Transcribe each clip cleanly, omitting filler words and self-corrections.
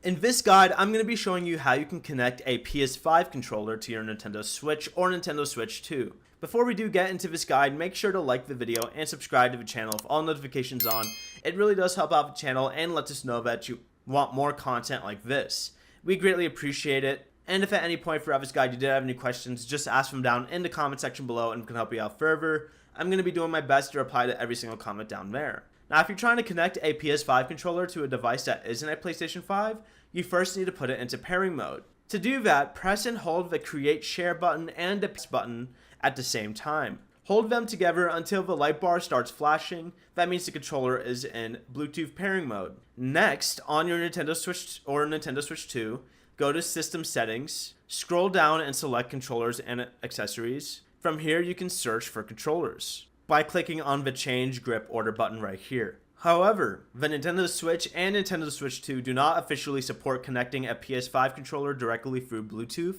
In this guide, I'm going to be showing you how you can connect a PS5 controller to your Nintendo Switch or Nintendo Switch 2. Before we do get into this guide, make sure to like the video and subscribe to the channel with all notifications on. It really does help out the channel and lets us know that you want more content like this. We greatly appreciate it. And if at any point throughout this guide you did have any questions, just ask them down in the comment section below and we can help you out further. I'm going to be doing my best to reply to every single comment down there. Now, if you're trying to connect a PS5 controller to a device that isn't a PlayStation 5, you first need to put it into pairing mode. To do that, press and hold the Create Share button and the PS button at the same time. Hold them together until the light bar starts flashing. That means the controller is in Bluetooth pairing mode. Next, on your Nintendo Switch or Nintendo Switch 2, go to System Settings, scroll down and select Controllers and Accessories. From here, you can search for controllers by clicking on the Change Grip Order button right here. However, the Nintendo Switch and Nintendo Switch 2 do not officially support connecting a PS5 controller directly through Bluetooth.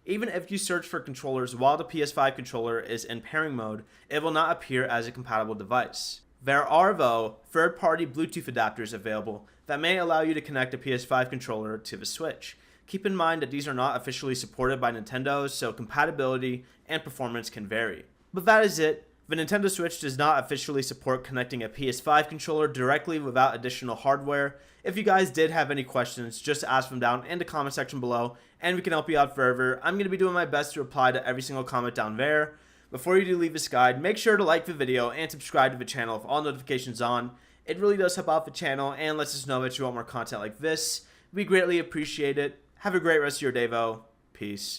Even if you search for controllers while the PS5 controller is in pairing mode, it will not appear as a compatible device. There are, though, third-party Bluetooth adapters available that may allow you to connect a PS5 controller to the Switch. Keep in mind that these are not officially supported by Nintendo, so compatibility and performance can vary. But that is it. The Nintendo Switch does not officially support connecting a PS5 controller directly without additional hardware. If you guys did have any questions, just ask them down in the comment section below and we can help you out further. I'm going to be doing my best to reply to every single comment down there. Before you do leave this guide, make sure to like the video and subscribe to the channel with all notifications on. It really does help out the channel and lets us know that you want more content like this. We greatly appreciate it. Have a great rest of your day though. Peace.